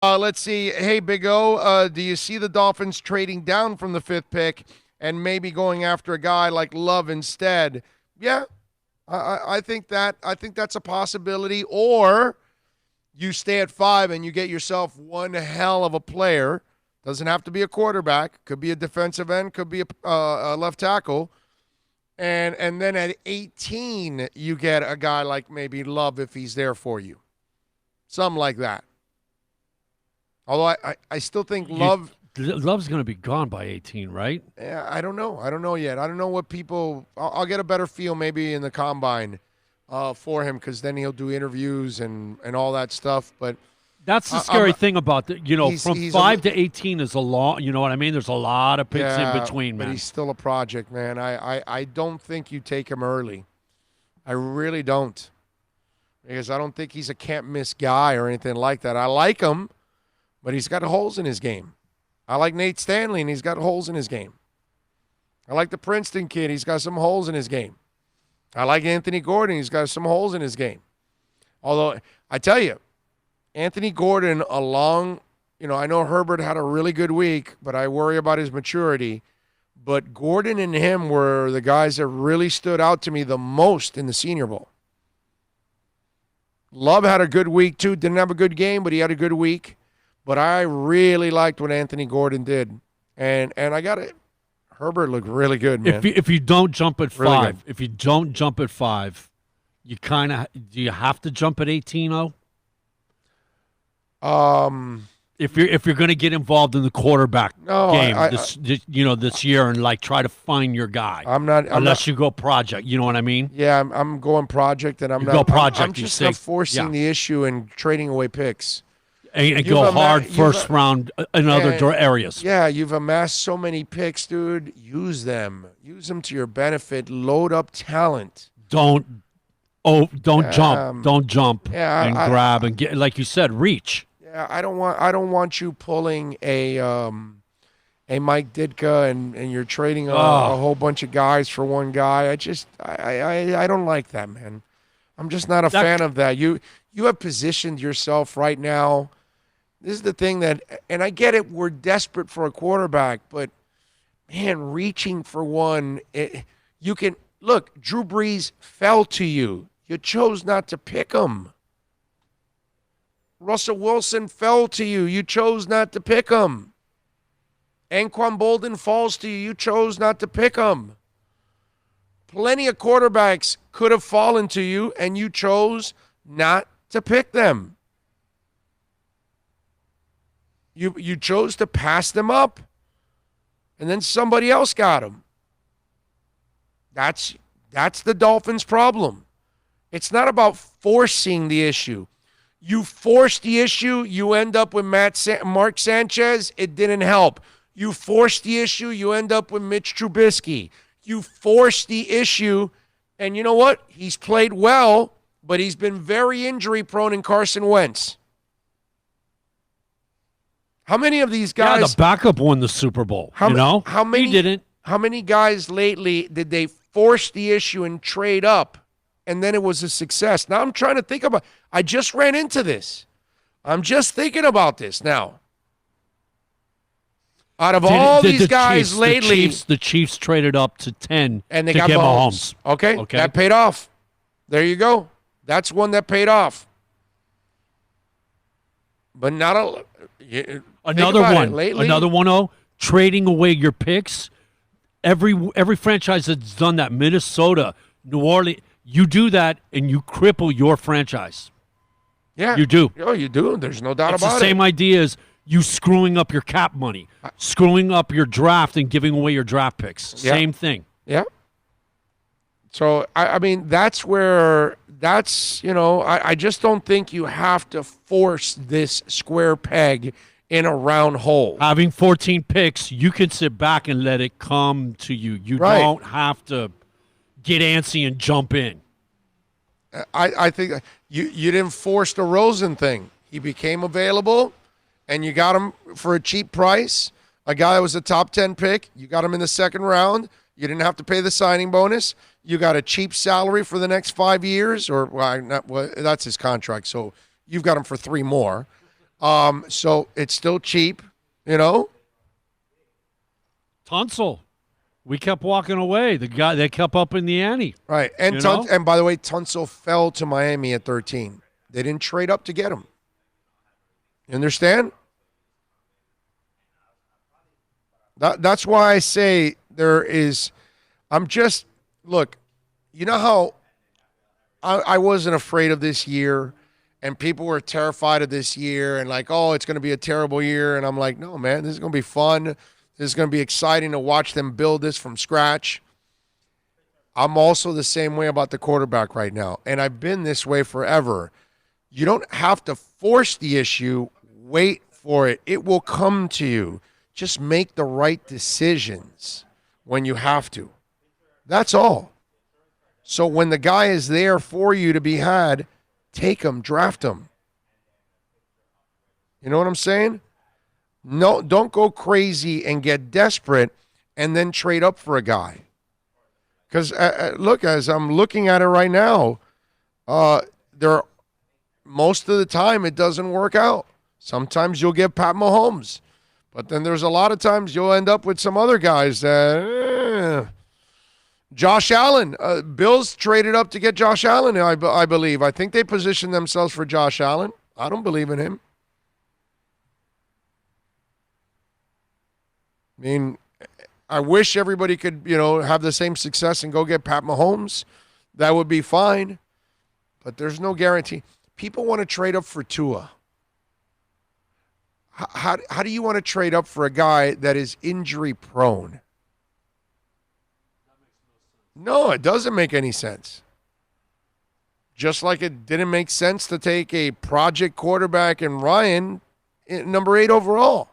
Let's see. Hey, Big O, do you see the Dolphins trading down from the fifth pick and maybe going after a guy like Love instead? Yeah, I think that. I think that's a possibility. Or you stay at five and you get yourself one hell of a player. Doesn't have to be a quarterback. Could be a defensive end. Could be a left tackle. And then at 18, you get a guy like maybe Love if he's there for you. Something like that. Although I still think Love. Love's going to be gone by 18, right? Yeah, I don't know. I don't know yet. I don't know what people. I'll get a better feel maybe in the combine for him because then he'll do interviews and all that stuff. But That's the scary thing about from 5 to 18 is a long. You know what I mean? There's a lot of picks in between, man. But he's still a project, man. I don't think you take him early. I really don't, because I don't think he's a can't miss guy or anything like that. I like him, but he's got holes in his game. I like Nate Stanley, and he's got holes in his game. I like the Princeton kid. He's got some holes in his game. I like Anthony Gordon. He's got some holes in his game. Although, I tell you, Anthony Gordon, I know Herbert had a really good week, but I worry about his maturity. But Gordon and him were the guys that really stood out to me the most in the Senior Bowl. Love had a good week, too. Didn't have a good game, but he had a good week. But I really liked what Anthony Gordon did. And I got it. Herbert looked really good, man. If you don't jump at Really five, good. if you don't jump at 5, you kind of do you have to jump at 18? If you're going to get involved in the quarterback No, game I- this year and like try to find your guy, I'm not. unless you go project, you know what I mean? Yeah, I'm going project, and I'm You not. go project, I'm you just say- not forcing yeah. the issue and trading away picks. And You've go hard you've first round in other areas. Yeah, you've amassed so many picks, dude. Use them. Use them to your benefit. Load up talent. Don't jump. Don't jump yeah, and grab and get, like you said, reach. Yeah, I don't want you pulling a Mike Ditka and you're trading a whole bunch of guys for one guy. I don't like that, man. I'm just not a fan of that. You have positioned yourself right now. This is the thing and I get it, we're desperate for a quarterback, but man, reaching for one, you can look, Drew Brees fell to you. You chose not to pick him. Russell Wilson fell to you. You chose not to pick him. Anquan Bolden falls to you. You chose not to pick him. Plenty of quarterbacks could have fallen to you, and you chose not to pick them. You chose to pass them up, and then somebody else got them. That's the Dolphins' problem. It's not about forcing the issue. You force the issue, you end up with Mark Sanchez. It didn't help. You force the issue, you end up with Mitch Trubisky. You force the issue, and you know what? He's played well, but he's been very injury-prone in Carson Wentz. How many of these guys? Yeah, the backup won the Super Bowl. How many? He didn't. How many guys lately did they force the issue and trade up, and then it was a success? Now I'm trying to think about. I just ran into this. I'm just thinking about this now. Out of all these guys lately, the Chiefs traded up to 10 and they to got get Mahomes. Mahomes. Okay, that paid off. There you go. That's one that paid off. But not a. Another one. Trading away your picks. Every franchise that's done that, Minnesota, New Orleans, you do that and you cripple your franchise. Yeah, you do. Oh, you do. There's no doubt about it. It's the same idea as you screwing up your cap money, screwing up your draft, and giving away your draft picks. Yeah. Same thing. Yeah. So I mean, that's where I just don't think you have to force this square peg in a round hole. Having 14 picks, you can sit back and let it come to you. You don't have to get antsy and jump in. I think you didn't force the Rosen thing. He became available, and you got him for a cheap price. A guy that was a top 10 pick. You got him in the second round. You didn't have to pay the signing bonus. You got a cheap salary for the next 5 years, that's his contract. So you've got him for 3 more. So it's still cheap, you know. Tunsil. We kept walking away. The guy they kept up in the ante. Right. And and by the way, Tunsil fell to Miami at 13. They didn't trade up to get him. You understand? That's why I say there is. Look, you know how I wasn't afraid of this year, and people were terrified of this year, and like, oh, it's going to be a terrible year. And I'm like, no, man, this is going to be fun. This is going to be exciting to watch them build this from scratch. I'm also the same way about the quarterback right now, and I've been this way forever. You don't have to force the issue. Wait for it. It will come to you. Just make the right decisions when you have to. That's all. So when the guy is there for you to be had, take him, draft him. You know what I'm saying? No, don't go crazy and get desperate and then trade up for a guy. Because look, as I'm looking at it right now, most of the time it doesn't work out. Sometimes you'll get Pat Mahomes, but then there's a lot of times you'll end up with some other guys that. Josh Allen. Bills traded up to get Josh Allen, I believe. I think they positioned themselves for Josh Allen. I don't believe in him. I mean, I wish everybody could, have the same success and go get Pat Mahomes. That would be fine. But there's no guarantee. People want to trade up for Tua. How do you want to trade up for a guy that is injury prone? No, it doesn't make any sense. Just like it didn't make sense to take a project quarterback in Ryan, number 8 overall.